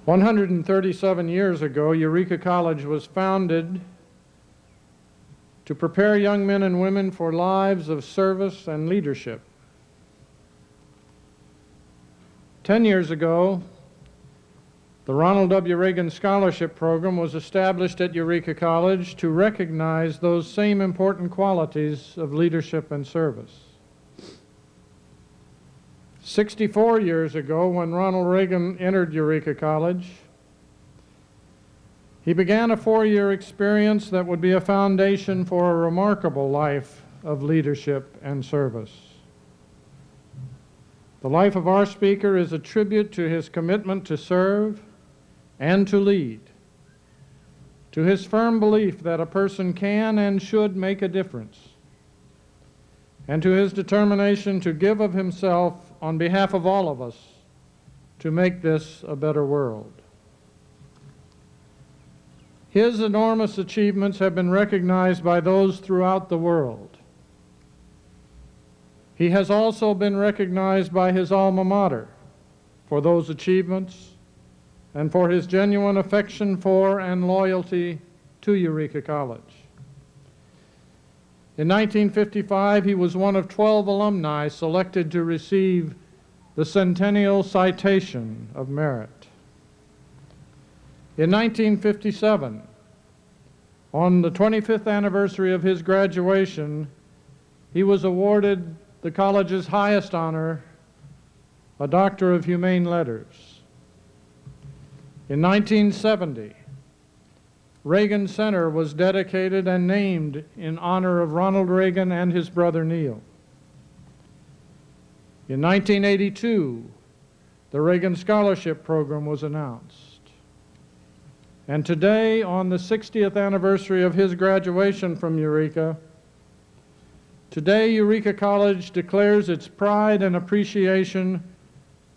137 years ago, Eureka College was founded to prepare young men and women for lives of service and leadership. 10 years ago, the Ronald W. Reagan Scholarship Program was established at Eureka College to recognize those same important qualities of leadership and service. 64 years ago, when Ronald Reagan entered Eureka College, he began a 4-year experience that would be a foundation for a remarkable life of leadership and service. The life of our speaker is a tribute to his commitment to serve and to lead, to his firm belief that a person can and should make a difference, and to his determination to give of himself on behalf of all of us to make this a better world. His enormous achievements have been recognized by those throughout the world. He has also been recognized by his alma mater for those achievements and for his genuine affection for and loyalty to Eureka College. In 1955, he was one of 12 alumni selected to receive the Centennial Citation of Merit. In 1957, on the 25th anniversary of his graduation, he was awarded the college's highest honor, a Doctor of Humane Letters. In 1970, Reagan Center was dedicated and named in honor of Ronald Reagan and his brother Neil. In 1982, the Reagan Scholarship Program was announced. And today, on the 60th anniversary of his graduation from Eureka, today Eureka College declares its pride and appreciation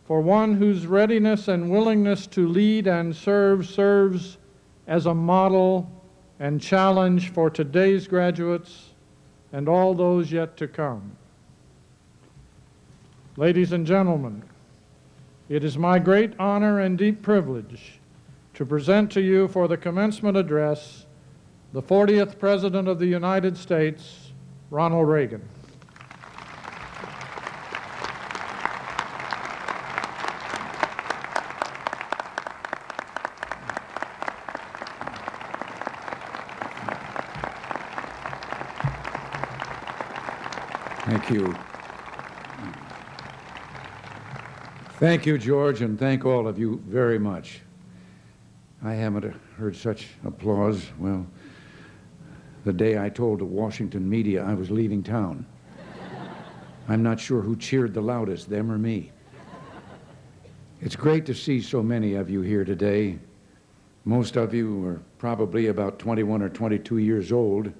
for one whose readiness and willingness to lead and serve serves as a model and challenge for today's graduates and all those yet to come. Ladies and gentlemen, it is my great honor and deep privilege to present to you for the commencement address the 40th President of the United States, Ronald Reagan. Thank you. Thank you, George, and thank all of you very much. I haven't heard such applause, well, the day I told the Washington media I was leaving town. I'm not sure who cheered the loudest, them or me. It's great to see so many of you here today. Most of you are probably about 21 or 22 years old.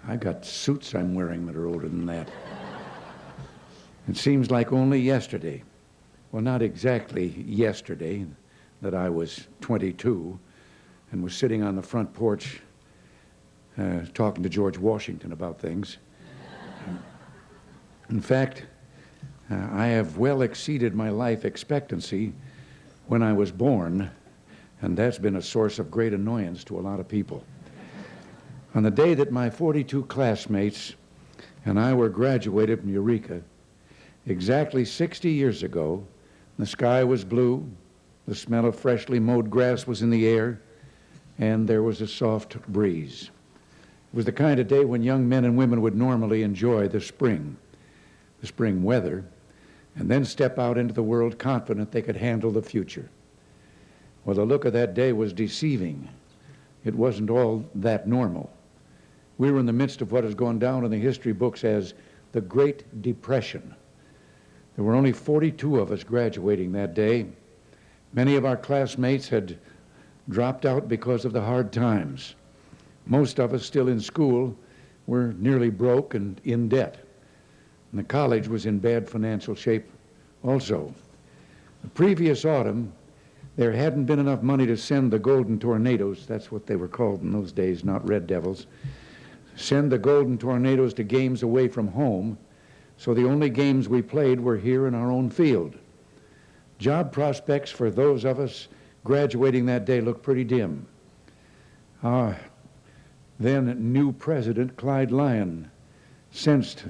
I've got suits I'm wearing that are older than that. It seems like only yesterday, well, not exactly yesterday, that I was 22 and was sitting on the front porch talking to George Washington about things. In fact, I have well exceeded my life expectancy when I was born, and that's been a source of great annoyance to a lot of people. On the day that my 42 classmates and I were graduated from Eureka, exactly 60 years ago, the sky was blue, the smell of freshly mowed grass was in the air, and there was a soft breeze. It was the kind of day when young men and women would normally enjoy the spring weather, and then step out into the world confident they could handle the future. Well, the look of that day was deceiving. It wasn't all that normal. We were in the midst of what has gone down in the history books as the Great Depression. There were only 42 of us graduating that day. Many of our classmates had dropped out because of the hard times. Most of us still in school were nearly broke and in debt. And the college was in bad financial shape also. The previous autumn, there hadn't been enough money to send the Golden Tornadoes, that's what they were called in those days, not Red Devils, send the Golden Tornadoes to games away from home, so the only games we played were here in our own field. Job prospects for those of us graduating that day looked pretty dim. Our then new president, Clyde Lyon, sensed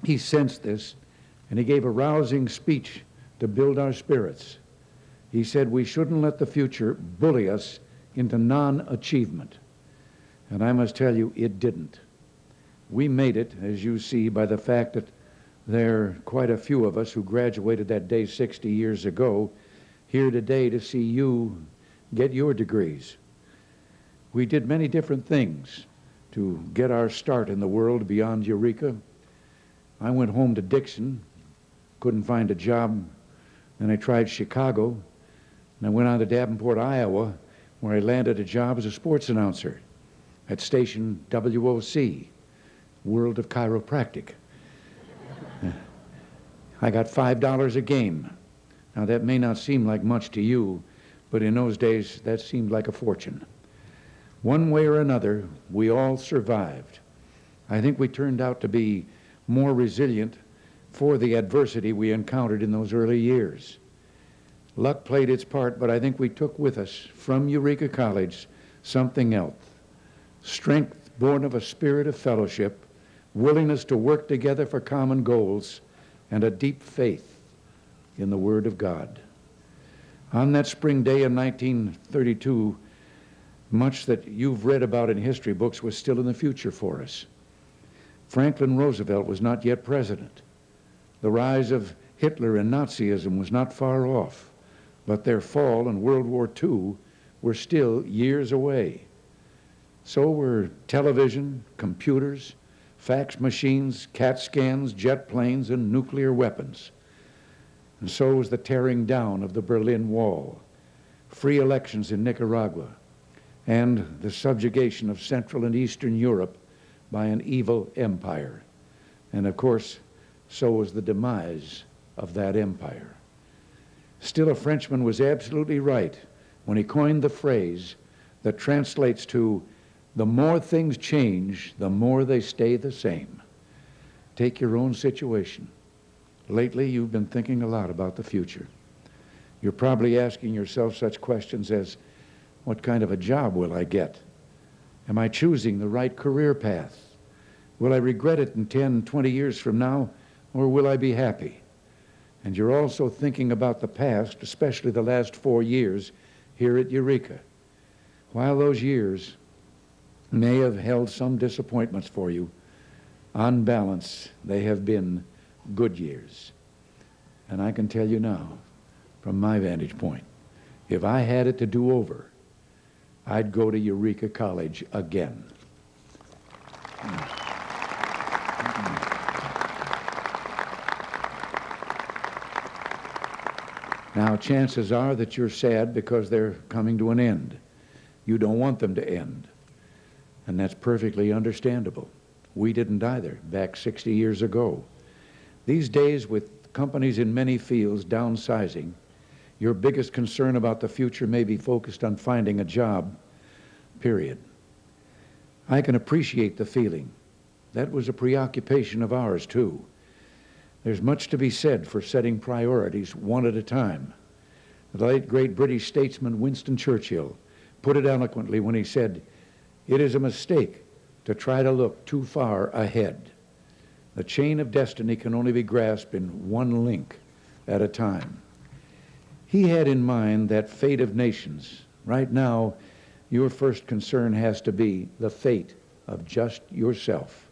this, and he gave a rousing speech to build our spirits. He said we shouldn't let the future bully us into non-achievement. And I must tell you, it didn't. We made it, as you see, by the fact that there are quite a few of us who graduated that day 60 years ago here today to see you get your degrees. We did many different things to get our start in the world beyond Eureka. I went home to Dixon, couldn't find a job, then I tried Chicago, and I went on to Davenport, Iowa, where I landed a job as a sports announcer at station WOC, World of Chiropractic. I got $5 a game. Now that may not seem like much to you, but in those days that seemed like a fortune. One way or another, we all survived. I think we turned out to be more resilient for the adversity we encountered in those early years. Luck played its part, but I think we took with us from Eureka College something else. Strength born of a spirit of fellowship, willingness to work together for common goals, and a deep faith in the Word of God. On that spring day in 1932, much that you've read about in history books was still in the future for us. Franklin Roosevelt was not yet president. The rise of Hitler and Nazism was not far off, but their fall in World War II were still years away. So were television, computers, fax machines, CAT scans, jet planes, and nuclear weapons. And so was the tearing down of the Berlin Wall, free elections in Nicaragua, and the subjugation of Central and Eastern Europe by an evil empire. And of course, so was the demise of that empire. Still, a Frenchman was absolutely right when he coined the phrase that translates to, the more things change, the more they stay the same. Take your own situation. Lately, you've been thinking a lot about the future. You're probably asking yourself such questions as, what kind of a job will I get? Am I choosing the right career path? Will I regret it in 10, 20 years from now, or will I be happy? And you're also thinking about the past, especially the last 4 years here at Eureka. While those years may have held some disappointments for you, on balance, they have been good years. And I can tell you now, from my vantage point, if I had it to do over, I'd go to Eureka College again. Now, chances are that you're sad because they're coming to an end. You don't want them to end. And that's perfectly understandable. We didn't either back 60 years ago. These days, with companies in many fields downsizing, your biggest concern about the future may be focused on finding a job, period. I can appreciate the feeling. That was a preoccupation of ours, too. There's much to be said for setting priorities one at a time. The late, great British statesman Winston Churchill put it eloquently when he said, "It is a mistake to try to look too far ahead. The chain of destiny can only be grasped in one link at a time." He had in mind that fate of nations. Right now, your first concern has to be the fate of just yourself.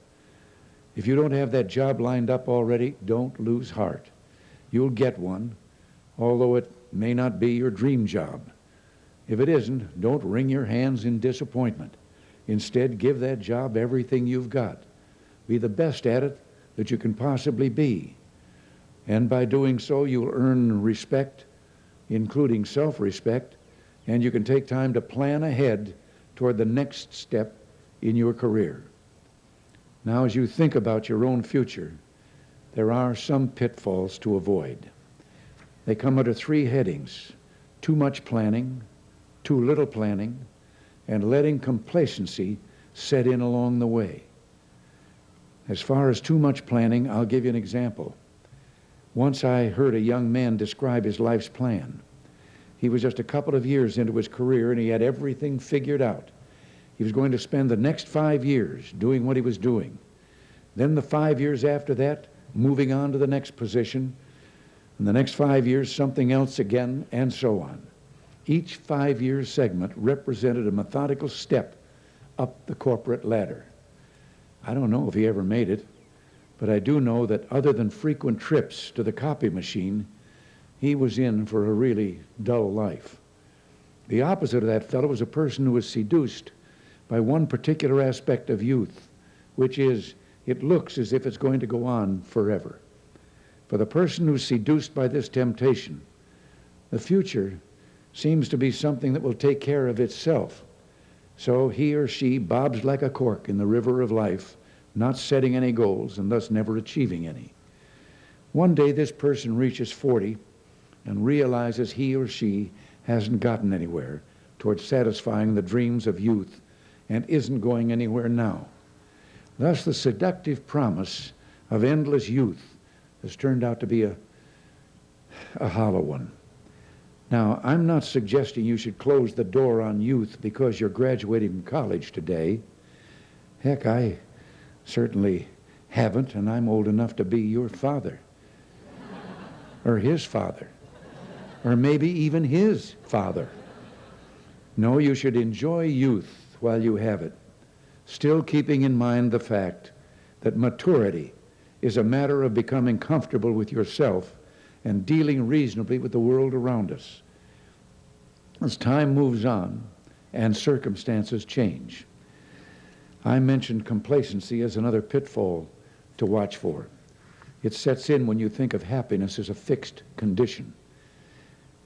If you don't have that job lined up already, don't lose heart. You'll get one, although it may not be your dream job. If it isn't, don't wring your hands in disappointment. Instead, give that job everything you've got. Be the best at it that you can possibly be. And by doing so, you'll earn respect, including self-respect, and you can take time to plan ahead toward the next step in your career. Now, as you think about your own future, there are some pitfalls to avoid. They come under 3 headings: too much planning, too little planning, and letting complacency set in along the way. As far as too much planning, I'll give you an example. Once I heard a young man describe his life's plan. He was just a couple of years into his career, and he had everything figured out. He was going to spend the next 5 years doing what he was doing. Then the 5 years after that, moving on to the next position. And the next 5 years, something else again, and so on. Each 5-year segment represented a methodical step up the corporate ladder. I don't know if he ever made it, but I do know that other than frequent trips to the copy machine, he was in for a really dull life. The opposite of that fellow was a person who was seduced by one particular aspect of youth, which is it looks as if it's going to go on forever. For the person who's seduced by this temptation, the future seems to be something that will take care of itself. So he or she bobs like a cork in the river of life, not setting any goals and thus never achieving any. One day this person reaches 40 and realizes he or she hasn't gotten anywhere towards satisfying the dreams of youth and isn't going anywhere now. Thus the seductive promise of endless youth has turned out to be a hollow one. Now, I'm not suggesting you should close the door on youth because you're graduating from college today. Heck, I certainly haven't, and I'm old enough to be your father, or his father, or maybe even his father. No, you should enjoy youth while you have it, still keeping in mind the fact that maturity is a matter of becoming comfortable with yourself and dealing reasonably with the world around us. As time moves on and circumstances change, I mentioned complacency as another pitfall to watch for. It sets in when you think of happiness as a fixed condition.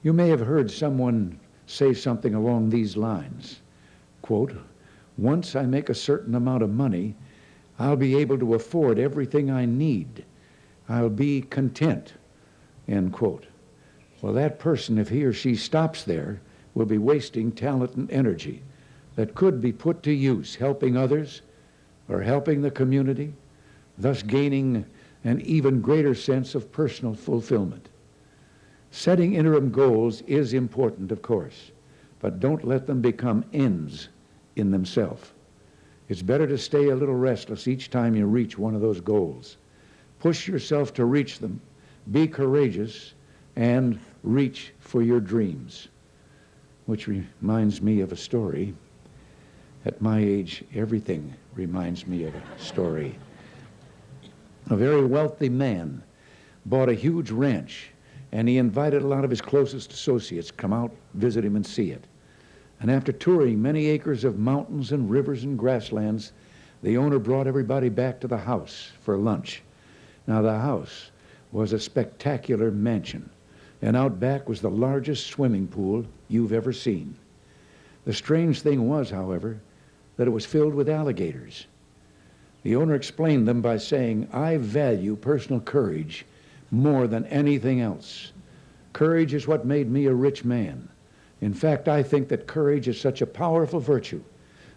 You may have heard someone say something along these lines, quote, "Once I make a certain amount of money, I'll be able to afford everything I need. I'll be content," end quote. Well, that person, if he or she stops there, will be wasting talent and energy that could be put to use helping others or helping the community, thus gaining an even greater sense of personal fulfillment. Setting interim goals is important, of course, but don't let them become ends in themselves. It's better to stay a little restless each time you reach one of those goals. Push yourself to reach them, be courageous, and reach for your dreams. Which reminds me of a story. At my age, everything reminds me of a story. A very wealthy man bought a huge ranch, and he invited a lot of his closest associates to come out, visit him, and see it. And after touring many acres of mountains and rivers and grasslands, the owner brought everybody back to the house for lunch. Now, the house was a spectacular mansion, and out back was the largest swimming pool you've ever seen. The strange thing was, however, that it was filled with alligators. The owner explained them by saying, "I value personal courage more than anything else. Courage is what made me a rich man. In fact, I think that courage is such a powerful virtue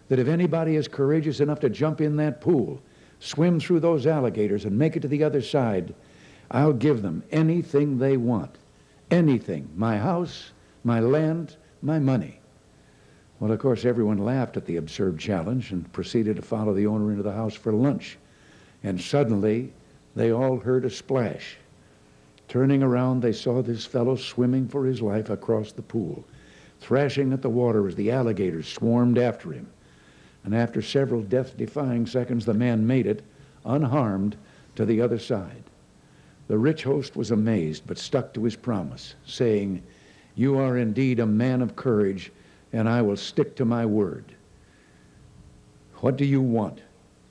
that if anybody is courageous enough to jump in that pool, swim through those alligators, and make it to the other side, I'll give them anything they want. Anything. My house, my land, my money." Well, of course, everyone laughed at the absurd challenge and proceeded to follow the owner into the house for lunch. And suddenly, they all heard a splash. Turning around, they saw this fellow swimming for his life across the pool, thrashing at the water as the alligators swarmed after him. And after several death-defying seconds, the man made it, unharmed, to the other side. The rich host was amazed, but stuck to his promise, saying, "You are indeed a man of courage, and I will stick to my word. What do you want?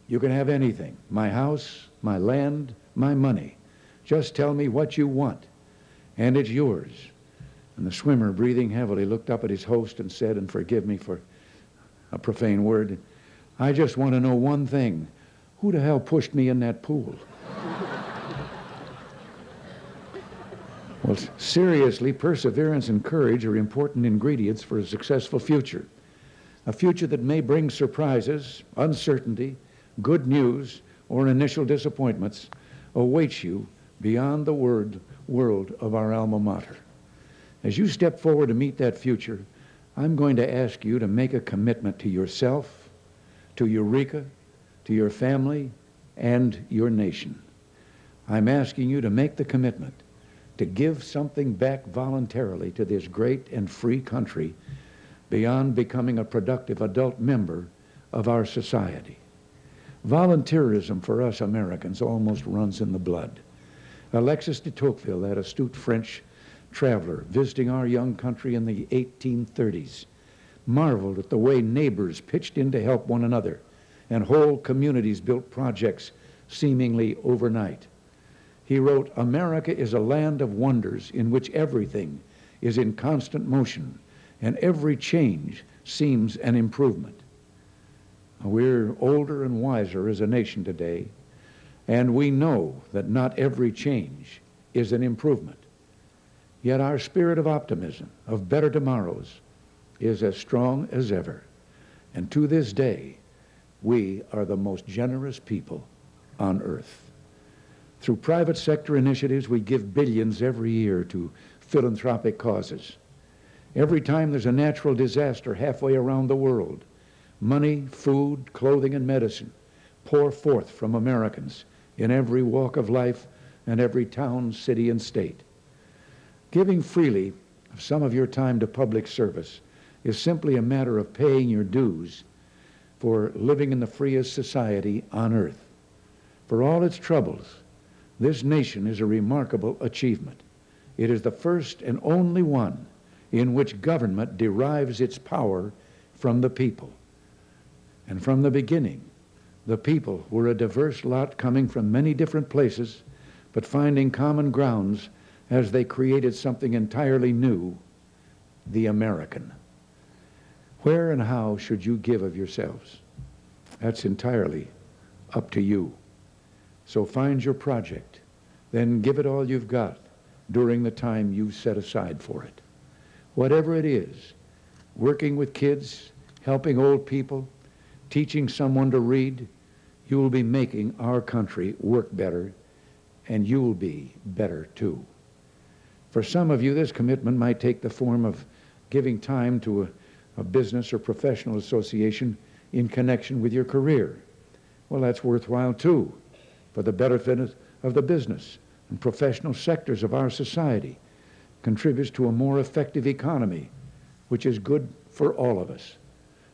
You can have anything, my house, my land, my money. Just tell me what you want, and it's yours." And the swimmer, breathing heavily, looked up at his host and said, and forgive me for a profane word, "I just want to know one thing. Who the hell pushed me in that pool?" Well, seriously, perseverance and courage are important ingredients for a successful future. A future that may bring surprises, uncertainty, good news, or initial disappointments awaits you, beyond the world of our alma mater. As you step forward to meet that future, I'm going to ask you to make a commitment to yourself, to Eureka, to your family, and your nation. I'm asking you to make the commitment to give something back voluntarily to this great and free country beyond becoming a productive adult member of our society. Volunteerism for us Americans almost runs in the blood. Alexis de Tocqueville, that astute French traveler visiting our young country in the 1830s, marveled at the way neighbors pitched in to help one another and whole communities built projects seemingly overnight. He wrote, "America is a land of wonders in which everything is in constant motion and every change seems an improvement." We're older and wiser as a nation today, and we know that not every change is an improvement. Yet our spirit of optimism, of better tomorrows, is as strong as ever. And to this day, we are the most generous people on earth. Through private sector initiatives, we give billions every year to philanthropic causes. Every time there's a natural disaster halfway around the world, money, food, clothing, and medicine pour forth from Americans in every walk of life and every town, city, and state. Giving freely of some of your time to public service is simply a matter of paying your dues for living in the freest society on earth. For all its troubles, this nation is a remarkable achievement. It is the first and only one in which government derives its power from the people. And from the beginning, the people were a diverse lot coming from many different places, but finding common grounds as they created something entirely new, the American. Where and how should you give of yourselves? That's entirely up to you. So find your project, then give it all you've got during the time you've set aside for it. Whatever it is, working with kids, helping old people, teaching someone to read, you will be making our country work better, and you will be better too. For some of you, this commitment might take the form of giving time to a business or professional association in connection with your career. Well, that's worthwhile too, for the benefit of the business and professional sectors of our society. Contributes to a more effective economy, which is good for all of us.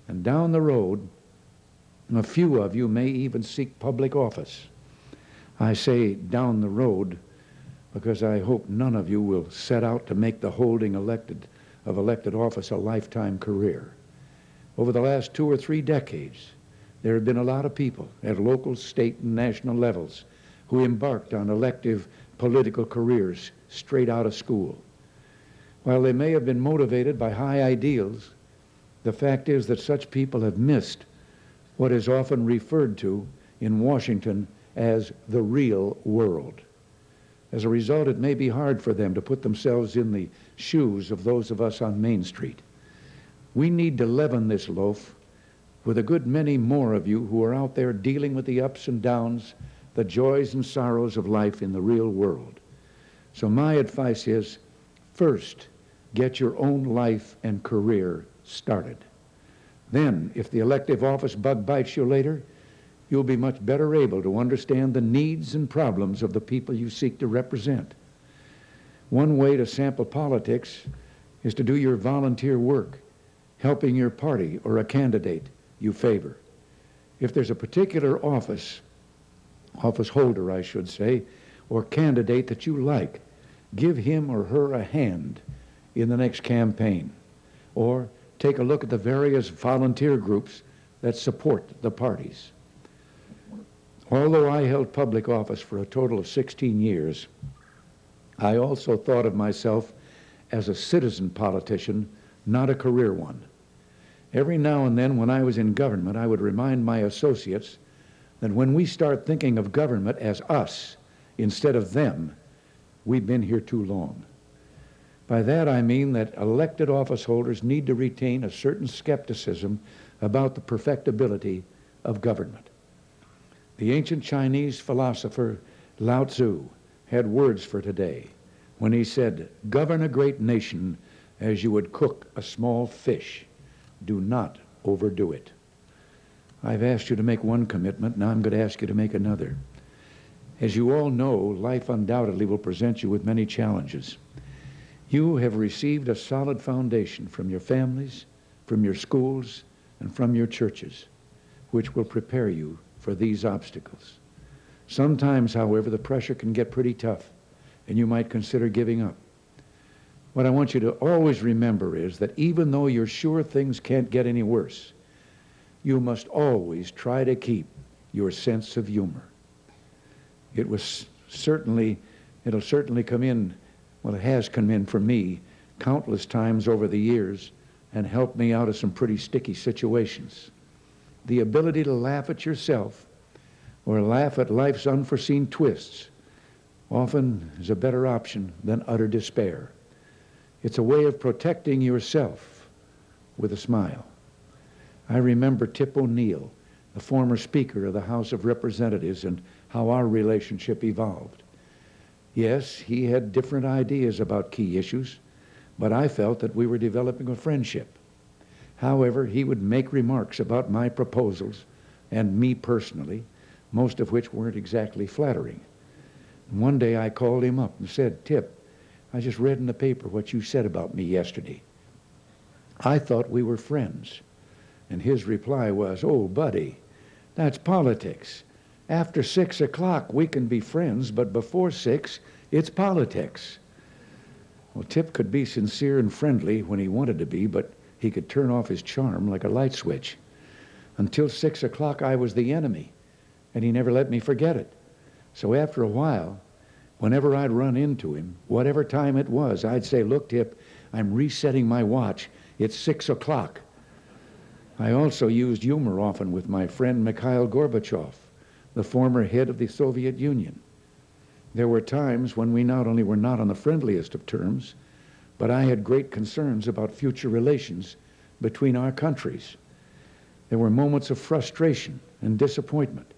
And down the road, a few of you may even seek public office. I say down the road because I hope none of you will set out to make the holding of elected office a lifetime career. Over the last 2 or 3 decades, there have been a lot of people at local, state, and national levels who embarked on elective political careers straight out of school. While they may have been motivated by high ideals, the fact is that such people have missed what is often referred to in Washington as the real world. As a result, it may be hard for them to put themselves in the shoes of those of us on Main Street. We need to leaven this loaf with a good many more of you who are out there dealing with the ups and downs, the joys and sorrows of life in the real world. So my advice is, first, get your own life and career started. Then, if the elective office bug bites you later, you'll be much better able to understand the needs and problems of the people you seek to represent. One way to sample politics is to do your volunteer work, helping your party or a candidate you favor. If there's a particular office holder, I should say, or candidate that you like, give him or her a hand in the next campaign. Or take a look at the various volunteer groups that support the parties. Although I held public office for a total of 16 years, I also thought of myself as a citizen politician, not a career one. Every now and then when I was in government, I would remind my associates that when we start thinking of government as us instead of them, we've been here too long. By that I mean that elected office holders need to retain a certain skepticism about the perfectibility of government. The ancient Chinese philosopher Lao Tzu had words for today when he said, "Govern a great nation as you would cook a small fish. Do not overdo it." I've asked you to make one commitment. Now I'm going to ask you to make another. As you all know, life undoubtedly will present you with many challenges. You have received a solid foundation from your families, from your schools, and from your churches, which will prepare you for these obstacles. Sometimes, however, the pressure can get pretty tough, and you might consider giving up. What I want you to always remember is that even though you're sure things can't get any worse, you must always try to keep your sense of humor. It'll certainly come in, well, it has come in for me countless times over the years and helped me out of some pretty sticky situations. The ability to laugh at yourself or laugh at life's unforeseen twists often is a better option than utter despair. It's a way of protecting yourself with a smile. I remember Tip O'Neill, the former Speaker of the House of Representatives, and how our relationship evolved. Yes, he had different ideas about key issues, but I felt that we were developing a friendship. However, he would make remarks about my proposals and me personally, most of which weren't exactly flattering. And one day I called him up and said, "Tip, I just read in the paper what you said about me yesterday. I thought we were friends." And his reply was, "Oh, buddy, that's politics. After 6 o'clock, we can be friends, but before 6, it's politics." Well, Tip could be sincere and friendly when he wanted to be, but he could turn off his charm like a light switch. Until 6 o'clock, I was the enemy, and he never let me forget it. So after a while, whenever I'd run into him, whatever time it was, I'd say, "Look, Tip, I'm resetting my watch. It's 6 o'clock. I also used humor often with my friend Mikhail Gorbachev, the former head of the Soviet Union. There were times when we not only were not on the friendliest of terms, but I had great concerns about future relations between our countries. There were moments of frustration and disappointment,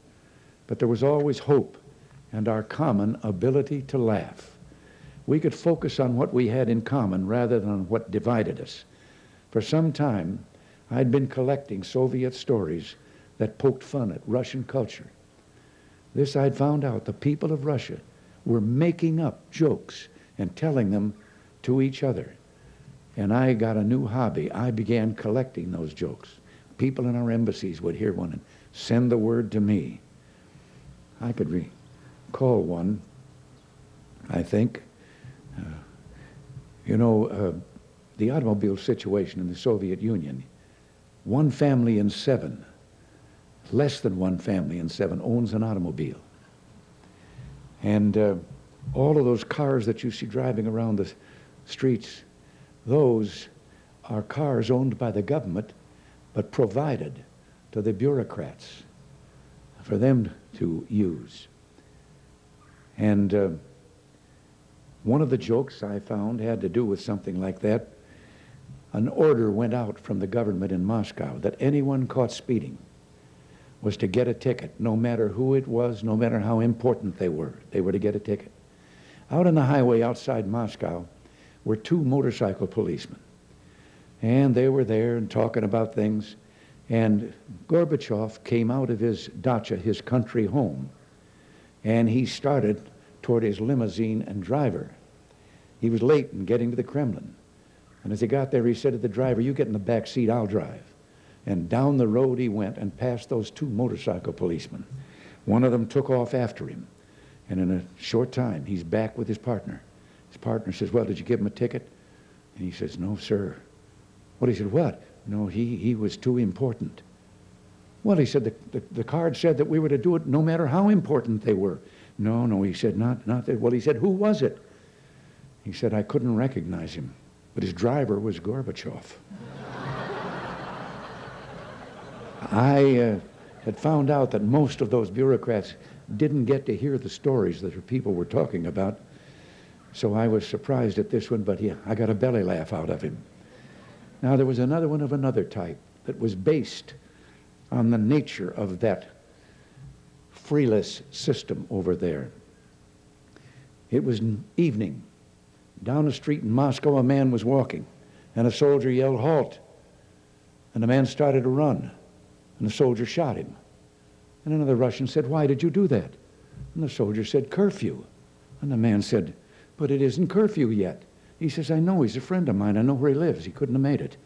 but there was always hope and our common ability to laugh. We could focus on what we had in common rather than on what divided us. For some time, I'd been collecting Soviet stories that poked fun at Russian culture. This I'd found out the people of Russia were making up jokes and telling them to each other. And I got a new hobby. I began collecting those jokes. People in our embassies would hear one and send the word to me. I could recall one, I think. The automobile situation in the Soviet Union, one family in 7, less than one family in 7 owns an automobile. And all of those cars that you see driving around the streets, those are cars owned by the government, but provided to the bureaucrats for them to use. And one of the jokes I found had to do with something like that. An order went out from the government in Moscow that anyone caught speeding was to get a ticket, no matter who it was, no matter how important they were to get a ticket. Out on the highway outside Moscow were 2 motorcycle policemen, and they were there and talking about things, and Gorbachev came out of his dacha, his country home, and he started toward his limousine and driver. He was late in getting to the Kremlin. And as he got there, he said to the driver, "You get in the back seat, I'll drive." And down the road he went and passed those 2 motorcycle policemen. One of them took off after him. And in a short time, he's back with his partner. His partner says, "Well, did you give him a ticket?" And he says, "No, sir." Well, he said, "What?" "No, he was too important." Well, he said, the card said that we were to do it no matter how important they were. No, he said, not that. Well, he said, "Who was it?" He said, "I couldn't recognize him, but his driver was Gorbachev." I had found out that most of those bureaucrats didn't get to hear the stories that the people were talking about, so I was surprised at this one, but I got a belly laugh out of him. Now, there was another one of another type that was based on the nature of that freeless system over there. It was evening. Down the street in Moscow, a man was walking, and a soldier yelled, "Halt!" And the man started to run, and the soldier shot him. And another Russian said, "Why did you do that?" And the soldier said, "Curfew." And the man said, "But it isn't curfew yet." He says, "I know, he's a friend of mine. I know where he lives. He couldn't have made it."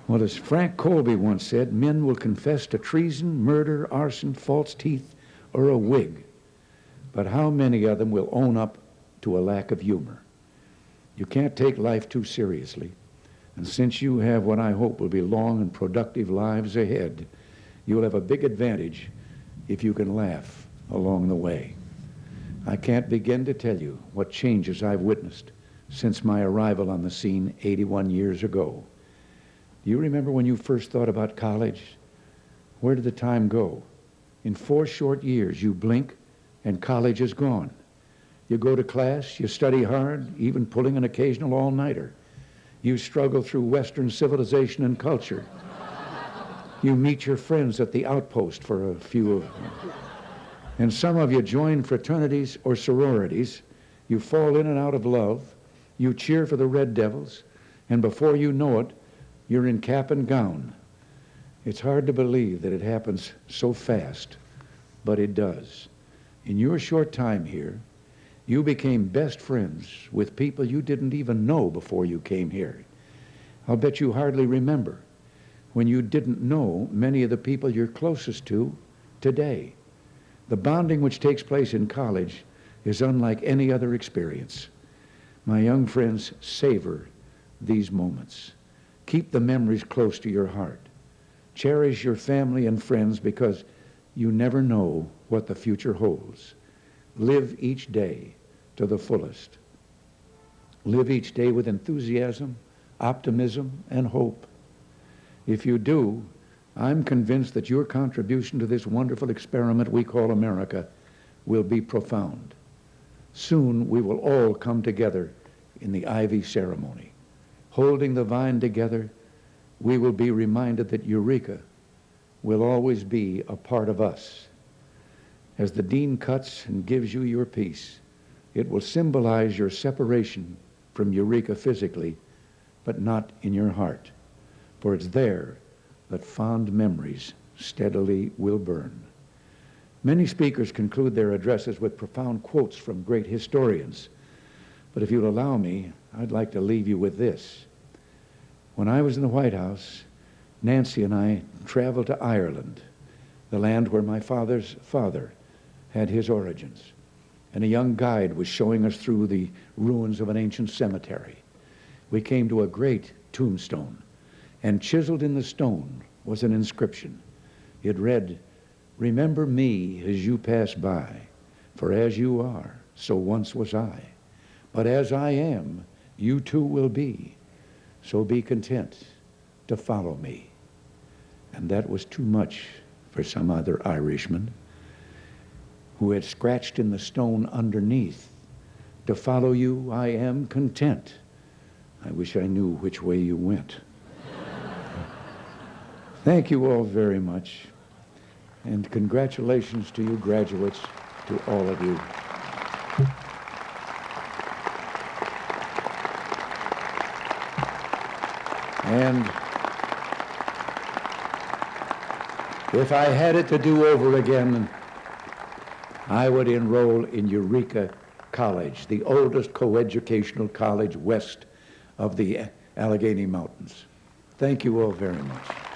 Well, as Frank Colby once said, men will confess to treason, murder, arson, false teeth, or a wig. But how many of them will own up to a lack of humor? You can't take life too seriously. And since you have what I hope will be long and productive lives ahead, you'll have a big advantage if you can laugh along the way. I can't begin to tell you what changes I've witnessed since my arrival on the scene 81 years ago. Do you remember when you first thought about college? Where did the time go? In 4 short years, you blink and college is gone. You go to class, you study hard, even pulling an occasional all-nighter. You struggle through Western civilization and culture. You meet your friends at the outpost for a few of them. And some of you join fraternities or sororities. You fall in and out of love. You cheer for the Red Devils. And before you know it, you're in cap and gown. It's hard to believe that it happens so fast, but it does. In your short time here, you became best friends with people you didn't even know before you came here. I'll bet you hardly remember when you didn't know many of the people you're closest to today. The bonding which takes place in college is unlike any other experience. My young friends, savor these moments. Keep the memories close to your heart. Cherish your family and friends because you never know what the future holds. Live each day to the fullest. Live each day with enthusiasm, optimism, and hope. If you do, I'm convinced that your contribution to this wonderful experiment we call America will be profound. Soon we will all come together in the ivy ceremony. Holding the vine together, we will be reminded that Eureka will always be a part of us. As the dean cuts and gives you your piece, it will symbolize your separation from Eureka physically, but not in your heart. For it's there that fond memories steadily will burn. Many speakers conclude their addresses with profound quotes from great historians. But if you'll allow me, I'd like to leave you with this. When I was in the White House, Nancy and I traveled to Ireland, the land where my father's father had his origins. And a young guide was showing us through the ruins of an ancient cemetery. We came to a great tombstone, and chiseled in the stone was an inscription. It read, "Remember me as you pass by, for as you are, so once was I. But as I am, you too will be. So be content to follow me." And that was too much for some other Irishman who had scratched in the stone underneath. "To follow you, I am content. I wish I knew which way you went." Thank you all very much. And congratulations to you graduates, to all of you. And if I had it to do over again, I would enroll in Eureka College, the oldest coeducational college west of the Allegheny Mountains. Thank you all very much.